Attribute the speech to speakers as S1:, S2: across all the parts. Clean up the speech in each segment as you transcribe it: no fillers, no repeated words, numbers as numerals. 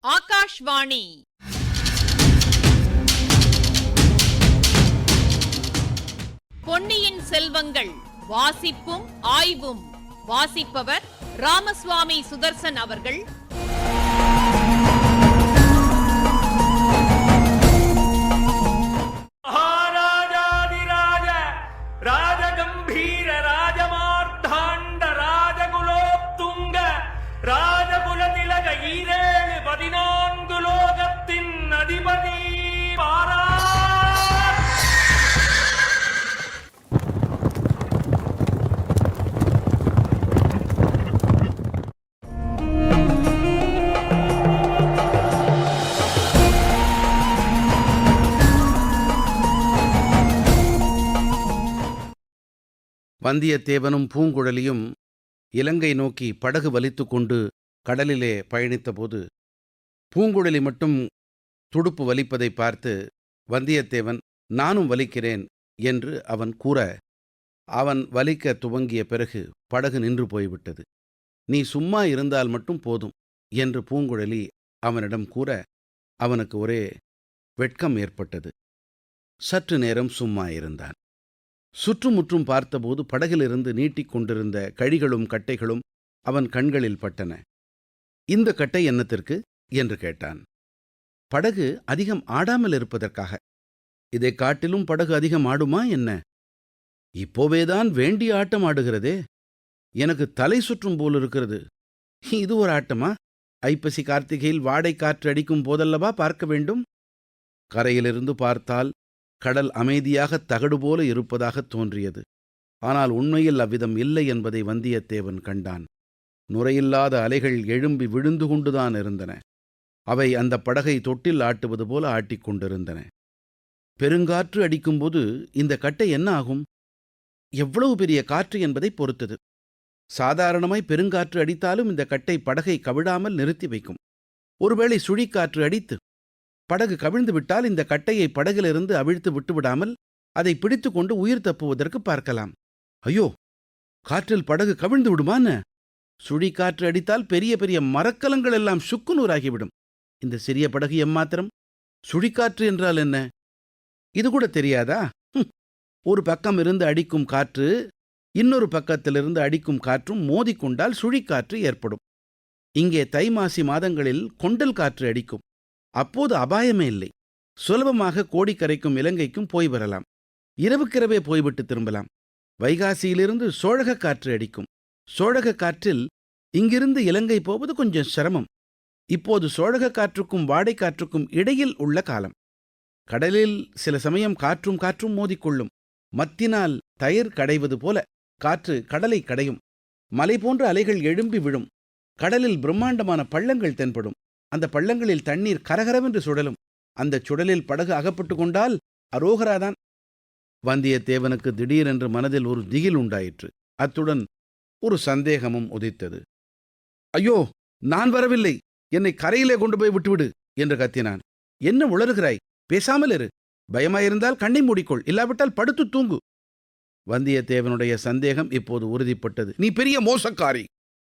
S1: ஆகாஷ்வாணி. பொன்னியின் செல்வங்கள் வாசிப்பும் ஆய்வும். வாசிப்பவர் ராமசுவாமி சுதர்சன் அவர்கள்.
S2: மகாராஜாதிராஜ ராஜகம்பீர ராஜமார்த்தாண்ட ராஜகுலோத்துங்க ராஜகுலதிலக ஈரேழு 14 லோகத்தின் அதிபதி பாரா.
S3: வந்தியத்தேவனும் பூங்குழலியும் இலங்கை நோக்கி படகு வலித்துக் கொண்டு கடலிலே பயணித்தபோது பூங்குழலி மட்டும் துடுப்பு வலிப்பதை பார்த்து வந்தியத்தேவன், நானும் வலிக்கிறேன் என்று அவன் கூற, அவன் வலிக்க துவங்கிய பிறகு படகு நின்று போய்விட்டது. நீ சும்மா இருந்தால் மட்டும் போதும் என்று பூங்குழலி அவனிடம் கூற, அவனுக்கு ஒரே வெட்கம் ஏற்பட்டது. சற்று நேரம் சும்மா இருந்தான். சுற்றுமுற்றும் பார்த்தபோது படகிலிருந்து நீட்டிக் கொண்டிருந்த கழிகளும் கட்டைகளும் அவன் கண்களில் பட்டன. இந்த கட்டை என்னத்திற்கு என்று கேட்டான். படகு அதிகம் ஆடாமல் இருப்பதற்காக. இதை காட்டிலும் படகு அதிகம் ஆடுமா என்ன? இப்போவேதான் வேண்டிய ஆட்டம் ஆடுகிறதே. எனக்கு தலை சுற்றும் போலிருக்கிறது. இது ஒரு ஆட்டமா? ஐப்பசி கார்த்திகையில் வாடை காற்று அடிக்கும் போதல்லவா பார்க்க வேண்டும்? கரையிலிருந்து பார்த்தால் கடல் அமைதியாக தகடு போல இருப்பதாகத் தோன்றியது. ஆனால் உண்மையில் அவ்விதம் இல்லை என்பதை வந்தியத்தேவன் கண்டான். நுரையில்லாத அலைகள் எழும்பி விழுந்து கொண்டுதான் இருந்தன. அவை அந்த படகை தொட்டில் ஆட்டுவது போல ஆட்டிக் கொண்டிருந்தன. பெருங்காற்று அடிக்கும்போது இந்த கட்டை என்ன ஆகும்? எவ்வளவு பெரிய காற்று என்பதை பொறுத்தது. சாதாரணமாய் பெருங்காற்று அடித்தாலும் இந்த கட்டை படகை கவிழாமல் நிறுத்தி வைக்கும். ஒருவேளை சுழிக்காற்று அடித்து படகு கவிழ்ந்து விட்டால் இந்த கட்டையை படகிலிருந்து அவிழ்த்து விட்டுவிடாமல் அதை பிடித்து கொண்டு உயிர் தப்புவதற்கு பார்க்கலாம். ஐயோ, காற்றில் படகு கவிழ்ந்து விடுமான? சுழிக்காற்று அடித்தால் பெரிய பெரிய மரக்கலங்கள் எல்லாம் சுக்குநூறாகிவிடும். இந்த சிறிய படகு எம்மாத்திரம்? சுழிக்காற்று என்றால் என்ன? இது கூட தெரியாதா? ஒரு பக்கம் இருந்து அடிக்கும் காற்று இன்னொரு பக்கத்திலிருந்து அடிக்கும் காற்றும் மோதிக்கொண்டால் சுழிக்காற்று ஏற்படும். இங்கே தை மாசி மாதங்களில் கொண்டல் காற்று அடிக்கும். அப்போது அபாயமே இல்லை. சுலபமாக கோடிக்கரைக்கும் இலங்கைக்கும் போய் வரலாம். இரவுக்கிரவே போய்விட்டு திரும்பலாம். வைகாசியிலிருந்து சோழக காற்று அடிக்கும். சோழக காற்றில் இங்கிருந்து இலங்கை போவது கொஞ்சம் சிரமம். இப்போது சோழக காற்றுக்கும் வாடை காற்றுக்கும் இடையில் உள்ள காலம். கடலில் சில சமயம் காற்றும் மோதிக்கொள்ளும். மத்தினால் தயிர் கடைவது போல காற்று கடலை கடையும். மலை போன்ற அலைகள் எழும்பி விழும். கடலில் பிரம்மாண்டமான பள்ளங்கள் தென்படும். அந்த பள்ளங்களில் தண்ணீர் கரகரவென்று சுழலும். அந்த சுழலில் படகு அகப்பட்டு கொண்டால் அரோகராதான். வந்தியத்தேவனுக்கு திடீரென்று மனதில் ஒரு திகில் உண்டாயிற்று. அத்துடன் ஒரு சந்தேகமும் உதித்தது. ஐயோ, நான் வரவில்லை, என்னை கரையிலே கொண்டு போய் விட்டுவிடு என்று கத்தினான். என்ன உளறுகிறாய்? பேசாமல் இரு. பயமாயிருந்தால் கண்ணை மூடிக்கொள், இல்லாவிட்டால் படுத்து தூங்கு. வந்தியத்தேவனுடைய சந்தேகம் இப்போது உறுதிப்பட்டது. நீ பெரிய மோசக்காரி.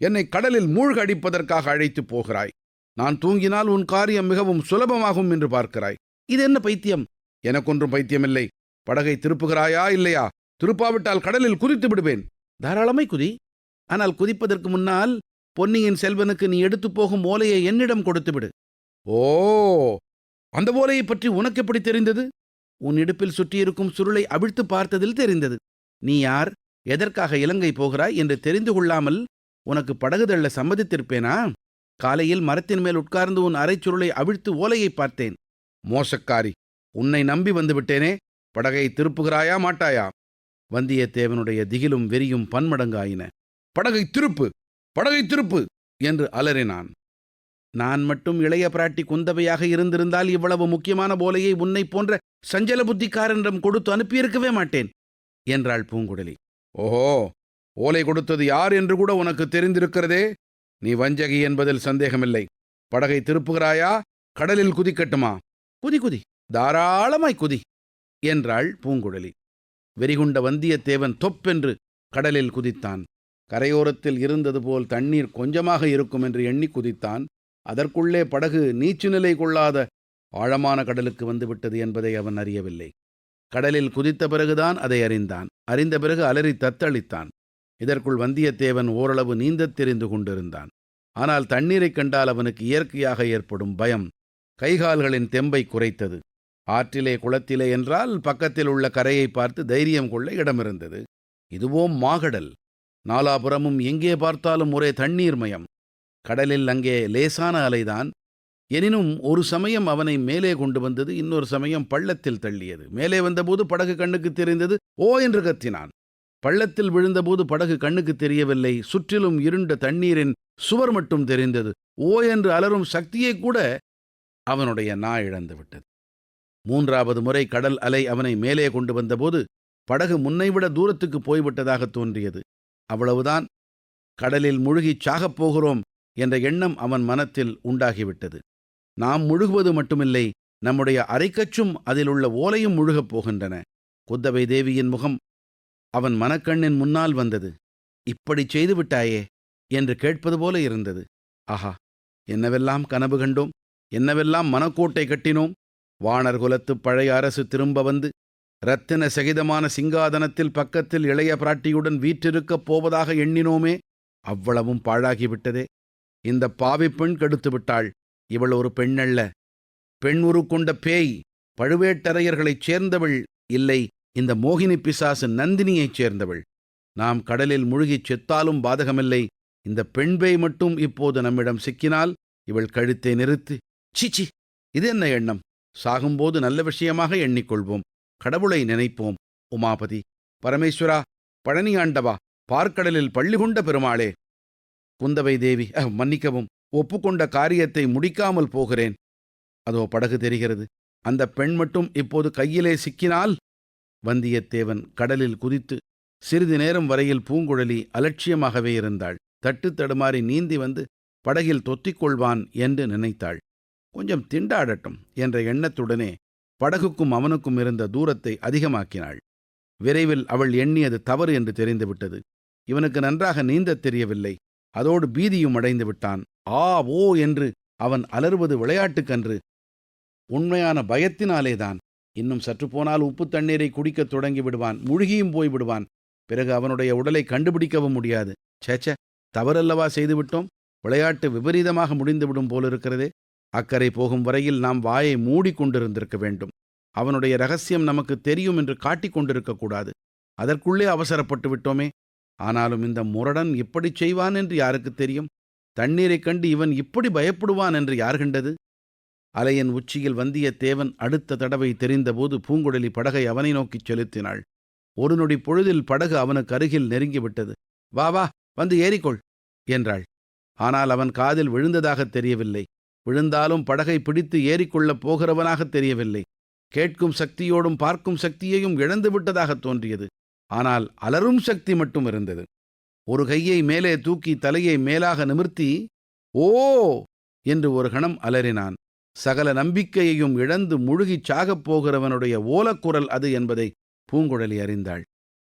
S3: என்னை கடலில் மூழ்க அடிப்பதற்காக அழைத்து போகிறாய். நான் தூங்கினால் உன் காரியம் மிகவும் சுலபமாகும் என்று பார்க்கிறாய். இது என்ன பைத்தியம்? எனக்கொன்றும் பைத்தியமில்லை. படகை திருப்புகிறாயா இல்லையா? திருப்பாவிட்டால் கடலில் குதித்து விடுவேன். தாராளமாய் குதி. ஆனால் குதிப்பதற்கு முன்னால் பொன்னியின் செல்வனுக்கு நீ எடுத்து போகும் ஓலையை என்னிடம் கொடுத்து விடு. ஓ, அந்த ஓலையை பற்றி உனக்கு எப்படி தெரிந்தது? உன் இடுப்பில் சுற்றியிருக்கும் சுருளை அவிழ்த்து பார்த்ததில் தெரிந்தது. நீ யார், எதற்காக இலங்கை போகிறாய் என்று தெரிந்து கொள்ளாமல் உனக்கு படகு தள்ள சம்மதித்திருப்பேனா? காலையில் மரத்தின் மேல் உட்கார்ந்து உன் அரைச்சுருளை அவிழ்த்து ஓலையை பார்த்தேன். மோசக்காரி, உன்னை நம்பி வந்துவிட்டேனே. படகை திருப்புகிறாயா மாட்டாயா? வந்தியத்தேவனுடைய திகிலும் வெறியும் பன்மடங்காயின. படகை திருப்பு, படகை திருப்பு என்று அலறினான். நான் மட்டும் இளைய பிராட்டி குந்தவையாக இருந்திருந்தால் இவ்வளவு முக்கியமான ஓலையை உன்னை போன்ற சஞ்சல புத்திக்காரனிடம் கொடுத்து அனுப்பியிருக்கவே மாட்டேன் என்றாள் பூங்குழலி. ஓஹோ, ஓலை கொடுத்தது யார் என்று கூட உனக்கு தெரிந்திருக்கிறதே. நீ வஞ்சகி என்பதில் சந்தேகமில்லை. படகை திருப்புகிறாயா, கடலில் குதிக்கட்டுமா? குதி குதி, தாராளமாய் குதி என்றாள் பூங்குழலி. வெறிகுண்ட வந்தியத்தேவன் தொப்பென்று கடலில் குதித்தான். கரையோரத்தில் இருந்தது போல் தண்ணீர் கொஞ்சமாக இருக்கும் என்று எண்ணி குதித்தான். அதற்குள்ளே படகு நீச்சு நிலை கொள்ளாத ஆழமான கடலுக்கு வந்துவிட்டது என்பதை அவன் அறியவில்லை. கடலில் குதித்த பிறகுதான் அதை அறிந்தான். அறிந்த பிறகு அலறி தத்தளித்தான். இதற்குள் வந்தியத்தேவன் ஓரளவு நீந்தத் தெரிந்து கொண்டிருந்தான். ஆனால் தண்ணீரைக் கண்டால் அவனுக்கு இயற்கையாக ஏற்படும் பயம் கைகால்களின் தெம்பை குறைத்தது. ஆற்றிலே குளத்திலே என்றால் பக்கத்தில் உள்ள கரையை பார்த்து தைரியம் கொள்ள இடமிருந்தது. இதுவோ மாகடல். நாலாபுறமும் எங்கே பார்த்தாலும் ஒரே தண்ணீர் மயம். கடலில் அங்கே லேசான அலைதான். எனினும் ஒரு சமயம் அவனை மேலே கொண்டு வந்தது, இன்னொரு சமயம் பள்ளத்தில் தள்ளியது. மேலே வந்தபோது படகு கண்ணுக்கு தெரிந்தது. ஓ என்று கத்தினான். பள்ளத்தில் விழுந்தபோது படகு கண்ணுக்கு தெரியவில்லை. சுற்றிலும் இருண்ட தண்ணீரின் சுவர் மட்டும் தெரிந்தது. ஓ என்று அலறும் சக்தியை கூட அவனுடைய நா இழந்து விட்டது. மூன்றாவது முறை கடல் அலை அவனை மேலே கொண்டு வந்தபோது படகு முன்னைவிட தூரத்துக்கு போய்விட்டதாக தோன்றியது. அவ்வளவுதான். கடலில் முழுகிச் சாகப் போகிறோம் என்ற எண்ணம் அவன் மனத்தில் உண்டாகிவிட்டது. நாம் முழுகுவது மட்டுமில்லை, நம்முடைய அரைக்கச்சும் அதிலுள்ள ஓலையும் முழுகப் போகின்றன. குந்தவை தேவியின் முகம் அவன் மனக்கண்ணின் முன்னால் வந்தது. இப்படிச் செய்துவிட்டாயே என்று கேட்பது போல இருந்தது. ஆஹா, என்னவெல்லாம் கனவு கண்டோம், என்னவெல்லாம் மனக்கோட்டை கட்டினோம். வாணர் குலத்துப் பழைய அரசு திரும்ப வந்து இரத்தின சகிதமான சிங்காதனத்தில் பக்கத்தில் இளைய பிராட்டியுடன் வீற்றிருக்கப் போவதாக எண்ணினோமே, அவ்வளவும் பாழாகிவிட்டதே. இந்த பாவிப் பெண் கெடுத்து விட்டாள். இவள் ஒரு பெண்ணல்ல, பெண் உருக்கொண்ட பேய். பழுவேட்டரையர்களைச் சேர்ந்தவள் இல்லை, இந்த மோகினி பிசாசு நந்தினியைச் சேர்ந்தவள். நாம் கடலில் முழுகிச் செத்தாலும் பாதகமில்லை. இந்த பெண் பேய் மட்டும் இப்போது நம்மிடம் சிக்கினால் இவள் கழுத்தை நிறுத்து. சீச்சி, இது என்ன எண்ணம்? சாகும்போது நல்ல விஷயமாக எண்ணிக்கொள்வோம். கடவுளை நினைப்போம். உமாபதி, பரமேஸ்வரா, பழனியாண்டவா, பார்க்கடலில் பள்ளி கொண்ட பெருமாளே. குந்தவை தேவி, மன்னிக்கவும், ஒப்புக்கொண்ட காரியத்தை முடிக்காமல் போகிறேன். அதோ படகு தெரிகிறது. அந்த பெண் மட்டும் இப்போது கையிலே சிக்கினால். வந்தியத்தேவன் கடலில் குதித்து சிறிது நேரம் வரையில் பூங்குழலி அலட்சியமாகவே இருந்தாள். தட்டு தடுமாறி நீந்தி வந்து படகில் தொத்திக்கொள்வான் என்று நினைத்தாள். கொஞ்சம் திண்டாடட்டும் என்ற எண்ணத்துடனே படகுக்கும் அவனுக்கும் இருந்த தூரத்தை அதிகமாக்கினாள். விரைவில் அவள் எண்ணியது தவறு என்று தெரிந்துவிட்டது. இவனுக்கு நன்றாக நீந்தத் தெரியவில்லை. அதோடு பீதியும் அடைந்து விட்டான். ஆ ஓ என்று அவன் அலறுவது விளையாட்டுக்கன்று, உண்மையான பயத்தினாலேதான். இன்னும் சற்று போனால் உப்பு தண்ணீரை குடிக்கத் தொடங்கி விடுவான். முழுகியும் போய் விடுவான். பிறகு அவனுடைய உடலை கண்டுபிடிக்கவும் முடியாது. சேச்ச, தவறல்லவா செய்துவிட்டோம். விளையாட்டு விபரீதமாக முடிந்துவிடும் போலிருக்கிறதே. அக்கறை போகும் வரையில் நாம் வாயை மூடிக்கொண்டிருந்திருக்க வேண்டும். அவனுடைய ரகசியம் நமக்கு தெரியும் என்று காட்டிக் கொண்டிருக்கக்கூடாது. அதற்குள்ளே அவசரப்பட்டு விட்டோமே. ஆனாலும் இந்த முரடன் இப்படிச் செய்வான் என்று யாருக்கு தெரியும்? தண்ணீரைக் கண்டு இவன் இப்படி பயப்படுவான் என்று யார் கண்டது? அலையின் உச்சியில் வந்தியத்தேவன் அடுத்த தடவை தெரிந்தபோது பூங்குழலி படகை அவனை நோக்கிச் செலுத்தினாள். ஒரு நொடி பொழுதில் படகு அவனுக்கு அருகில் நெருங்கிவிட்டது. வா வா, வந்து ஏறிக்கொள் என்றாள். ஆனால் அவன் காதில் விழுந்ததாகத் தெரியவில்லை. விழுந்தாலும் படகை பிடித்து ஏறிக்கொள்ளப் போகிறவனாகத் தெரியவில்லை. கேட்கும் சக்தியோடும் பார்க்கும் சக்தியையும் இழந்து விட்டதாகத் தோன்றியது. ஆனால் அலரும் சக்தி மட்டும் இருந்தது. ஒரு கையை மேலே தூக்கி தலையை மேலாக நிமிர்த்தி ஓ என்று ஒரு கணம் அலறினான். சகல நம்பிக்கையையும் இழந்து முழுகிச் சாகப் போகிறவனுடைய ஓலக்குரல் அது என்பதை பூங்குழலி அறிந்தாள்.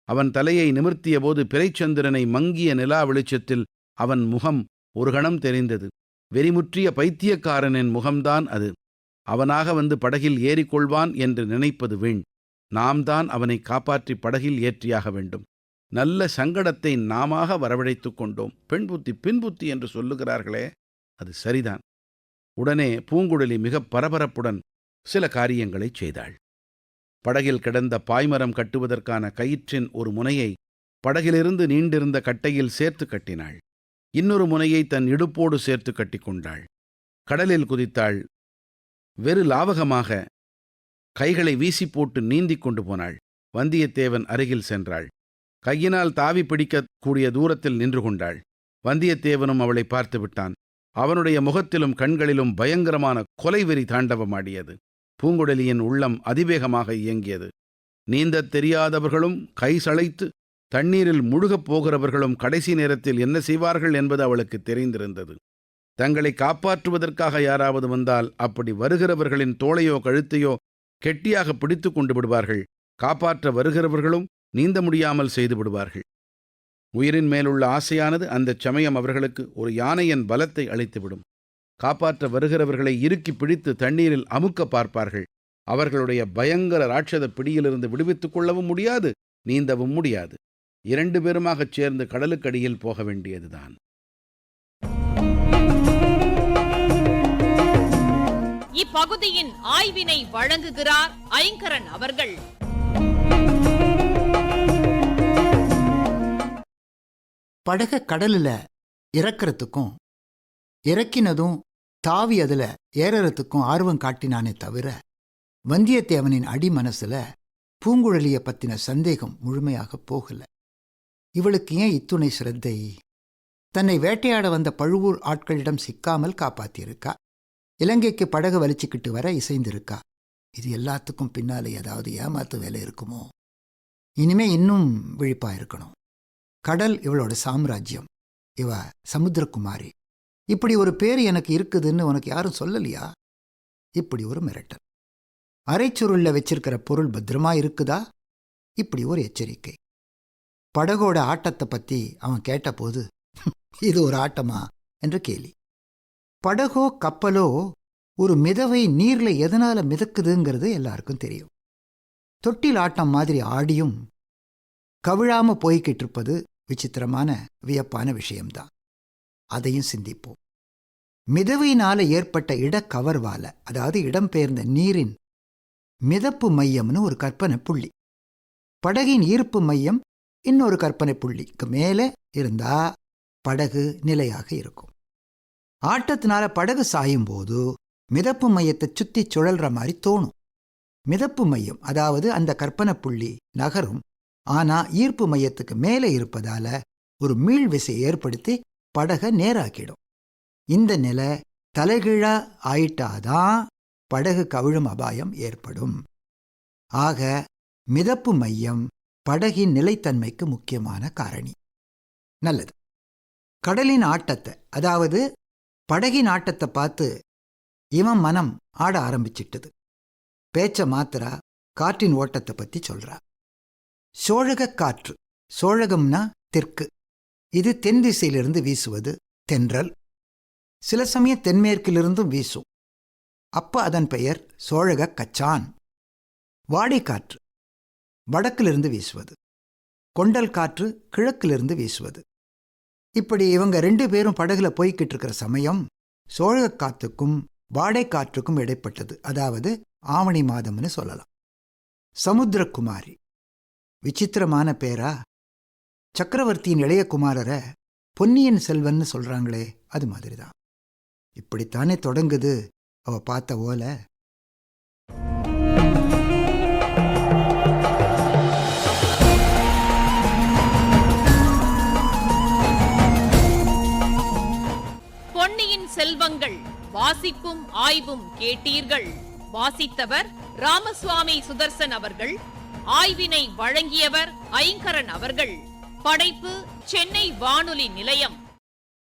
S3: அவன் தலையை நிமிர்த்திய போது பிறைச்சந்திரனை மங்கிய நிலா வெளிச்சத்தில் அவன் முகம் ஒரு கணம் தெரிந்தது. வெறிமுற்றிய பைத்தியக்காரனின் முகம்தான் அது. அவனாக வந்து படகில் ஏறிக்கொள்வான் என்று நினைப்பது வீண். நாம் தான் அவனை காப்பாற்றி படகில் ஏற்றியாக வேண்டும். நல்ல சங்கடத்தை நாமாக வரவழைத்துக் கொண்டோம். பெண் புத்தி பின்புத்தி என்று சொல்லுகிறார்களே, அது சரிதான். உடனே பூங்குழலி மிக பரபரப்புடன் சில காரியங்களைச் செய்தாள். படகில் கிடந்த பாய்மரம் கட்டுவதற்கான கயிற்றின் ஒரு முனையை படகிலிருந்து நீண்டிருந்த கட்டையில் சேர்த்து கட்டினாள். இன்னொரு முனையை தன் இடுப்போடு சேர்த்து கட்டிக்கொண்டாள். கடலில் குதித்தாள். வெறு லாவகமாக கைகளை வீசி போட்டு நீந்திக் கொண்டு போனாள். வந்தியத்தேவன் அருகில் சென்றாள். கையினால் தாவி பிடிக்கக்கூடிய தூரத்தில் நின்று கொண்டாள். வந்தியத்தேவனும் அவளை பார்த்து விட்டான். அவனுடைய முகத்திலும் கண்களிலும் பயங்கரமான கொலைவெறி தாண்டவமாடியது. பூங்குழலியின் உள்ளம் அதிவேகமாக இயங்கியது. நீந்தத் தெரியாதவர்களும் கை சளைத்து தண்ணீரில் முழுகப் போகிறவர்களும் கடைசி நேரத்தில் என்ன செய்வார்கள் என்பது அவளுக்கு தெரிந்திருந்தது. தங்களை காப்பாற்றுவதற்காக யாராவது வந்தால் அப்படி வருகிறவர்களின் தோளையோ கழுத்தையோ கெட்டியாக பிடித்து கொண்டு விடுவார்கள். காப்பாற்ற வருகிறவர்களும் நீந்த முடியாமல் செய்து விடுவார்கள். உயிரின் மேலுள்ள ஆசையானது அந்தச் சமயம் அவர்களுக்கு ஒரு யானையின் பலத்தை அளித்துவிடும். காப்பாற்ற வருகிறவர்களை இறுக்கி பிடித்து தண்ணீரில் அமுக்க பார்ப்பார்கள். அவர்களுடைய பயங்கர ராட்சத பிடியிலிருந்து விடுவித்துக் கொள்ளவும் முடியாது, நீந்தவும் முடியாது. 2 பேருமாகச் சேர்ந்து கடலுக்கடியில் போக வேண்டியதுதான்.
S1: இப்பகுதியின் ஆய்வினை வழங்குகிறார் ஐங்கரன் அவர்கள்.
S4: படக கடலில் இறக்கிறதுக்கும் இறக்கினதும் தாவி அதில் ஏறறதுக்கும் ஆர்வம் காட்டினானே தவிர வந்தியத்தேவனின் அடி மனசுல பூங்குழலியை பத்தின சந்தேகம் முழுமையாக போகல. இவளுக்கு ஏன் இத்துணை சிரத்தை? தன்னை வேட்டையாட வந்த பழுவூர் ஆட்களிடம் சிக்காமல் காப்பாத்தியிருக்கா. இலங்கைக்கு படகு வலிச்சுக்கிட்டு வர இசைந்திருக்கா. இது எல்லாத்துக்கும் பின்னாலே ஏதாவது ஏமாத்து வேலை இருக்குமோ? இனிமே இன்னும் விழிப்பா இருக்கணும். கடல் இவளோட சாம்ராஜ்யம். இவ சமுத்திரகுமாரி. இப்படி ஒரு பேர் எனக்கு இருக்குதுன்னு உனக்கு யாரும் சொல்லலையா? இப்படி ஒரு மிரட்டல். அரைச்சுருள்ல வச்சிருக்கிற பொருள் பத்திரமா இருக்குதா? இப்படி ஒரு எச்சரிக்கை. படகோட ஆட்டத்தை பத்தி அவன் கேட்டபோது இது ஒரு ஆட்டமா என்று கேலி. படகோ கப்பலோ ஒரு மிதவை நீர்ல எதனால மிதக்குதுங்கிறது எல்லாருக்கும் தெரியும். தொட்டில் ஆட்டம் மாதிரி ஆடியும் கவிழாம போய்கிட்டு இருப்பது விசித்திரமான வியப்பான விஷயம்தான். அதையும் சிந்திப்போம். மிதவையினால ஏற்பட்ட இடக்கவர்வால, அதாவது இடம்பெயர்ந்த நீரின் மிதப்பு மையம்னு ஒரு கற்பனை புள்ளி, படகின் ஈர்ப்பு மையம் இன்னொரு கற்பனை புள்ளிக்கு மேலே இருந்தா படகு நிலையாக இருக்கும். ஆட்டத்தினால படகு சாயும் போது மிதப்பு மையத்தை சுத்தி சுழல்ற மாதிரி தோணும். மிதப்பு மையம், அதாவது அந்த கற்பனை புள்ளி நகரும். ஆனா ஈர்ப்பு மையத்துக்கு மேலே இருப்பதால ஒரு மீள் விசையை ஏற்படுத்தி படகை நேராக்கிடும். இந்த நிலை தலைகீழா ஆயிட்டாதான் படகு கவிழும் அபாயம் ஏற்படும். ஆக மிதப்பு மையம் படகின் நிலைத்தன்மைக்கு முக்கியமான காரணி. நல்லது. கடலின் ஆட்டத்தை, அதாவது படகின் ஆட்டத்தை பார்த்து இவன் மனம் ஆட ஆரம்பிச்சிட்டது. பேச்ச மாத்திரா காற்றின் ஓட்டத்தை பத்தி சொல்றா. சோழக காற்று, சோழகம்னா தெற்கு, இது தென் திசையிலிருந்து வீசுவது தென்றல். சில சமயம் தென்மேற்கிலிருந்தும் வீசும். அப்ப அதன் பெயர் சோழக கச்சான். வாடைக்காற்று வடக்கிலிருந்து வீசுவது, கொண்டல் காற்று கிழக்கிலிருந்து வீசுவது. இப்படி இவங்க 2 பேரும் படகுல போய்கிட்டு இருக்கிற சமயம் சோழக காற்றுக்கும் வாடைக்காற்றுக்கும் இடைப்பட்டது. அதாவது ஆவணி மாதம்னு சொல்லலாம். சமுத்திரகுமாரி, விசித்திரமான பேரா. சக்கரவர்த்தியின் இளைய குமாரரை பொன்னியின் செல்வன்னு சொல்றாங்களே, அது மாதிரிதான். இப்படித்தானே தொடங்குது அவ பார்த்த ஓலை.
S1: பொன்னியின் செல்வங்கள் வாசிப்பும் ஆய்வும் கேட்டீர்கள். வாசித்தவர் ராமசுவாமி சுதர்சன் அவர்கள். ஆய்வினை வழங்கியவர் ஐங்கரன் அவர்கள். படைப்பு சென்னை வானொலி நிலையம்.